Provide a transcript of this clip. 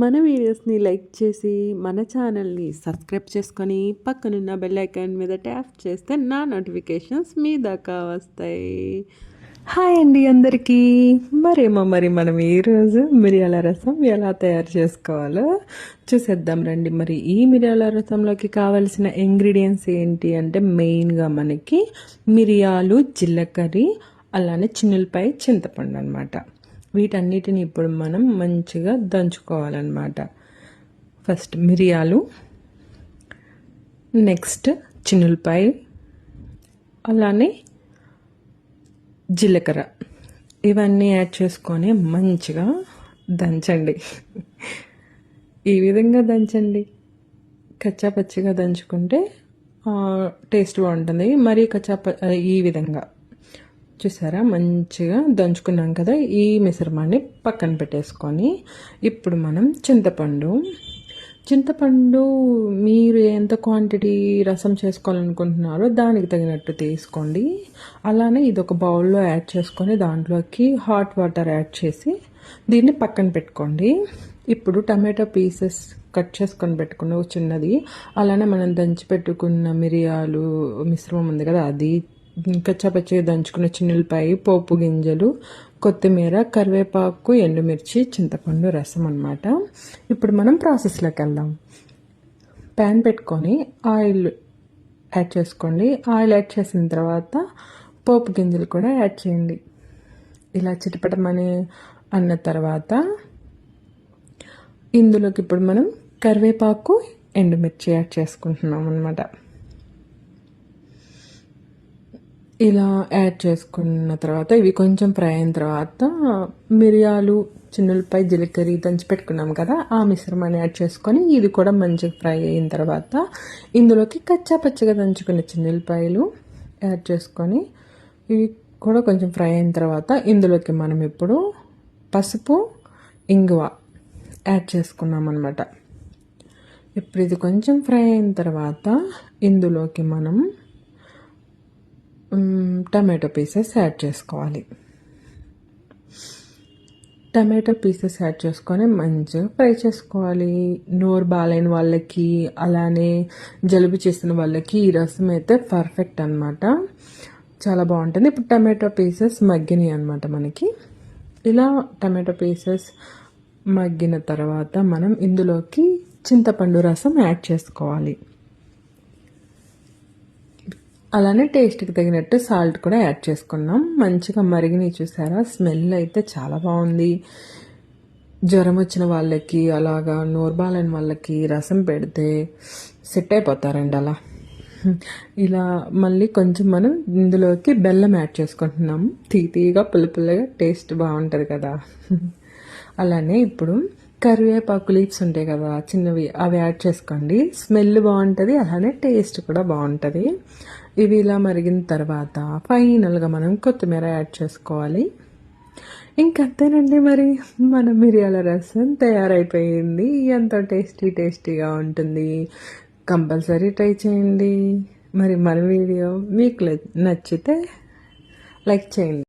మన వీడియోస్ని లైక్ చేసి మన ఛానల్ని సబ్స్క్రైబ్ చేసుకొని పక్కనున్న బెల్ ఐకాన్ మీద ట్యాప్ చేస్తే నా నోటిఫికేషన్స్ మీ దాకా వస్తాయి. హాయ్ అండి అందరికీ. మరి మనం ఈరోజు మిరియాల రసం ఎలా తయారు చేసుకోవాలో చూసేద్దాం రండి. మరి ఈ మిరియాల రసంలోకి కావాల్సిన ఇంగ్రీడియంట్స్ ఏంటి అంటే మెయిన్గా మనకి మిరియాలు, జీలకర్ర, అలానే చిన్నులపాయ, చింతపండు అనమాట. వీటన్నిటిని ఇప్పుడు మనం మంచిగా దంచుకోవాలన్నమాట. ఫస్ట్ మిరియాలు, నెక్స్ట్ చిన్నులపాయ, అలానే జీలకర్ర, ఇవన్నీ యాడ్ చేసుకొని మంచిగా దంచండి. ఈ విధంగా దంచండి. కచ్చాపచ్చిగా దంచుకుంటే టేస్ట్ బాగుంటుంది. మరీ ఈ విధంగా చూసారా, మంచిగా దంచుకున్నాం కదా. ఈ మిశ్రమాన్ని పక్కన పెట్టేసుకొని ఇప్పుడు మనం చింతపండు మీరు ఎంత క్వాంటిటీ రసం చేసుకోవాలనుకుంటున్నారో దానికి తగినట్టు తీసుకోండి. అలానే ఇది ఒక బౌల్లో యాడ్ చేసుకొని దాంట్లోకి హాట్ వాటర్ యాడ్ చేసి దీన్ని పక్కన పెట్టుకోండి. ఇప్పుడు టమాటో పీసెస్ కట్ చేసుకొని పెట్టుకున్న చిన్నది, అలానే మనం దంచి పెట్టుకున్న మిరియాలు మిశ్రమం ఉంది కదా, అది కచ్చాపచ్చిగా దంచుకున్న చిన్నులపాయ, పోపు గింజలు, కొత్తిమీర, కరివేపాకు, ఎండుమిర్చి, చింతపండు రసం అన్నమాట. ఇప్పుడు మనం ప్రాసెస్లోకి వెళ్దాం. ప్యాన్ పెట్టుకొని ఆయిల్ యాడ్ చేసుకోండి. ఆయిల్ యాడ్ చేసిన తర్వాత పోపు గింజలు కూడా యాడ్ చేయండి. ఇలా చిటపటమని అన్న తర్వాత ఇందులోకి ఇప్పుడు మనం కరివేపాకు, ఎండుమిర్చి యాడ్ చేసుకుంటున్నాం అన్నమాట. ఇలా యాడ్ చేసుకున్న తర్వాత ఇవి కొంచెం ఫ్రై అయిన తర్వాత మిరియాలు, చిన్నులపాయ, జీలకర్ర దంచి పెట్టుకున్నాం కదా, ఆ మిశ్రమాన్ని యాడ్ చేసుకొని ఇది కూడా మంచిగా ఫ్రై అయిన తర్వాత ఇందులోకి కచ్చాపచ్చిగా దంచుకున్న చిన్నులపాయలు యాడ్ చేసుకొని ఇవి కూడా కొంచెం ఫ్రై అయిన తర్వాత ఇందులోకి మనం ఇప్పుడు పసుపు, ఇంగువ యాడ్ చేసుకున్నాం అన్నమాట. ఇప్పుడు ఇది కొంచెం ఫ్రై అయిన తర్వాత ఇందులోకి మనం టమాటో పీసెస్ యాడ్ చేసుకోవాలి. టమాటో పీసెస్ యాడ్ చేసుకొని మంచిగా ఫ్రై చేసుకోవాలి. నోరు బాగాలేని వాళ్ళకి, అలానే జలుబు చేసిన వాళ్ళకి ఈ రసం అయితే పర్ఫెక్ట్ అనమాట. చాలా బాగుంటుంది. ఇప్పుడు టమాటో పీసెస్ మగ్గినాయి అనమాట మనకి. ఇలా టమాటో పీసెస్ మగ్గిన తర్వాత మనం ఇందులోకి చింతపండు రసం యాడ్ చేసుకోవాలి. అలానే టేస్ట్కి తగినట్టు సాల్ట్ కూడా యాడ్ చేసుకున్నాం. మంచిగా మరిగిని చూసారా, స్మెల్ అయితే చాలా బాగుంది. జ్వరం వచ్చిన వాళ్ళకి, అలాగా నోరు బాలేని వాళ్ళకి రసం పెడితే సెట్ అయిపోతారండి అలా. ఇలా మళ్ళీ కొంచెం మనం ఇందులోకి బెల్లం యాడ్ చేసుకుంటున్నాం. తీయగా పుల్లగా టేస్ట్ బాగుంటుంది కదా. అలానే ఇప్పుడు కరివేపాకు లీవ్స్ ఉంటాయి కదా చిన్నవి, అవి యాడ్ చేసుకోండి. స్మెల్ బాగుంటుంది, అలానే టేస్ట్ కూడా బాగుంటుంది. ఇవి ఇలా మరిగిన తర్వాత ఫైనల్గా మనం కొత్తిమీర యాడ్ చేసుకోవాలి. ఇంకంతేనండి, మరి మన మిరియాల రసం తయారైపోయింది. ఎంతో టేస్టీగా ఉంటుంది. కంపల్సరీ ట్రై చేయండి. మరి మన వీడియో మీకు నచ్చితే లైక్ చేయండి.